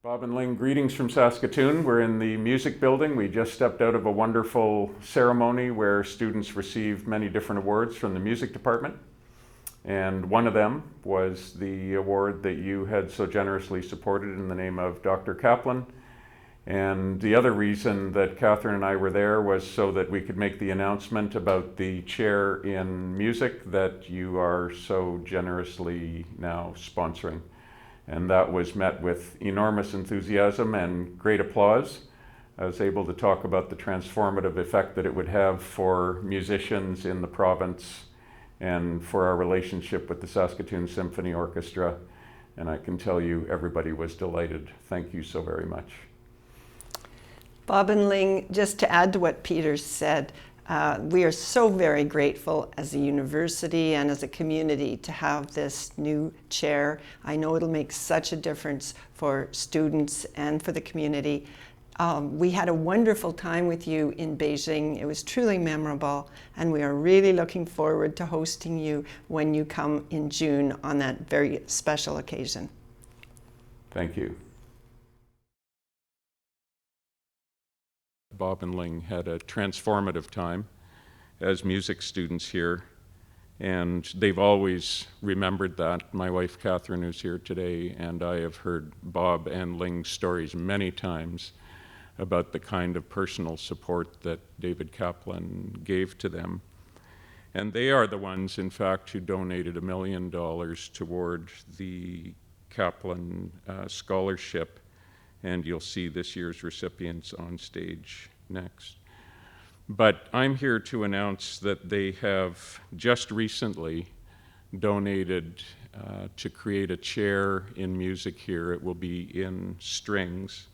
Bob and Ling, greetings from Saskatoon. We're in the music building. We just stepped out of a wonderful ceremony where students received many different awards from the music department. And one of them was the award that you had so generously supported in the name of Dr. Kaplan. And the other reason that Catherine and I were there was so that we could make the announcement about the chair in music that you are so generously now sponsoring. And that was met with enormous enthusiasm and great applause. I was able to talk about the transformative effect that it would have for musicians in the province and for our relationship with the Saskatoon Symphony Orchestra. And I can tell you everybody was delighted. Thank you so very much. Bob and Ling, just to add to what Peter said, we are so very grateful as a university and as a community to have this new chair. I know it'll make such a difference for students and for the community. We had a wonderful time with you in Beijing. It was truly memorable, and we are really looking forward to hosting you when you come in June on that very special occasion. Thank you. Bob and Ling had a transformative time as music students here, and they've always remembered that. My wife Catherine, who's here today, and I have heard Bob and Ling's stories many times about the kind of personal support that David Kaplan gave to them. And they are the ones, in fact, who donated $1 million toward the Kaplan scholarship. And you'll see this year's recipients on stage next. But I'm here to announce that they have just recently donated to create a chair in music here. It will be in strings,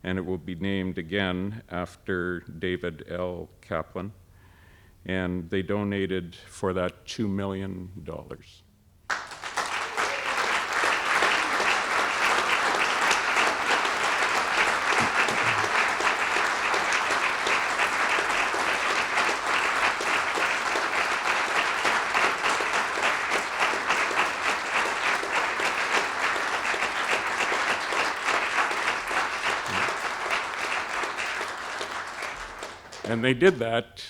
and it will be named again after David L. Kaplan. And they donated for that $2 million. And they did that,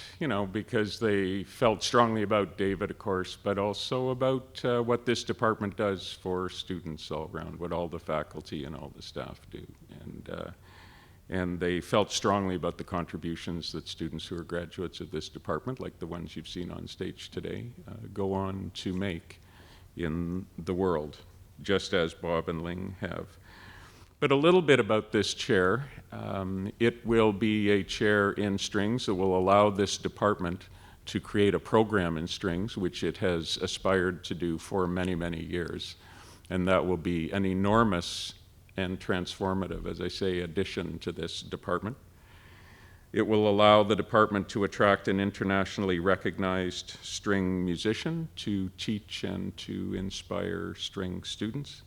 because they felt strongly about David, of course, but also about what this department does for students all around, what all the faculty and all the staff do. And they felt strongly about the contributions that students who are graduates of this department, like the ones you've seen on stage today, go on to make in the world, just as Bob and Ling have. But a little bit about this chair. It will be a chair in strings that will allow this department to create a program in strings, which it has aspired to do for many, many years. And that will be an enormous and transformative, as I say, addition to this department. It will allow the department to attract an internationally recognized string musician to teach and to inspire string students.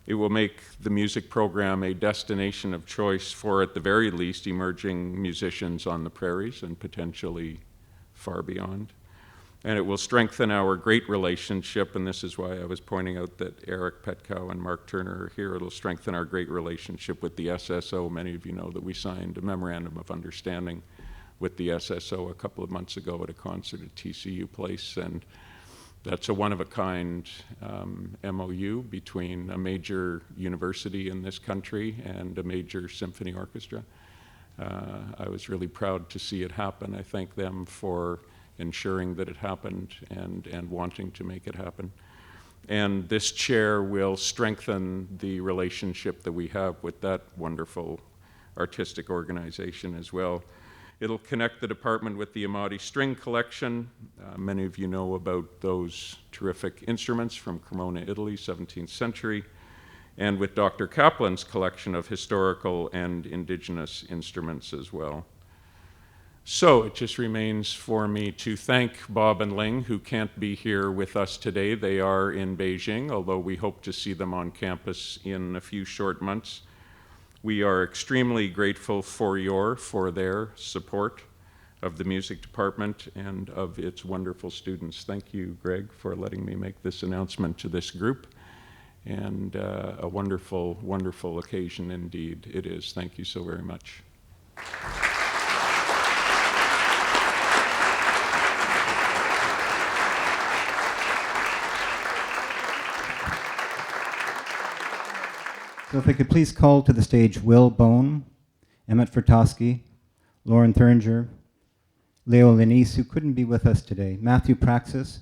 It will make the music program a destination of choice for, at the very least, emerging musicians on the prairies and potentially far beyond. And it will strengthen our great relationship, and this is why I was pointing out that Eric Petkow and Mark Turner are here. It'll strengthen our great relationship with the SSO. Many of you know that we signed a memorandum of understanding with the SSO a couple of months ago at a concert at TCU Place, and that's a one-of-a-kind MOU between a major university in this country and a major symphony orchestra. I was really proud to see it happen. I thank them for ensuring that it happened and wanting to make it happen. And this chair will strengthen the relationship that we have with that wonderful artistic organization as well. It'll connect the department with the Amati String Collection. Many of you know about those terrific instruments from Cremona, Italy, 17th century, and with Dr. Kaplan's collection of historical and indigenous instruments as well. So it just remains for me to thank Bob and Ling, who can't be here with us today. They are in Beijing, although we hope to see them on campus in a few short months. We are extremely grateful for their support of the music department and of its wonderful students. Thank you, Greg, for letting me make this announcement to this group. And a wonderful, wonderful occasion indeed it is. Thank you so very much. So if I could please call to the stage Will Bone, Emmett Fertosky, Lauren Thuringer, Leo Lenise, who couldn't be with us today, Matthew Praxis,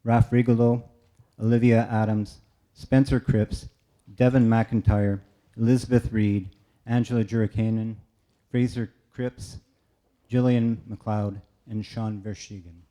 Raf Rigolo, Olivia Adams, Spencer Cripps, Devin McIntyre, Elizabeth Reed, Angela Jurikainen, Fraser Cripps, Jillian McLeod, and Sean Verschigen.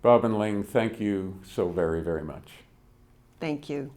Bob and Ling, thank you so very, very much. Thank you.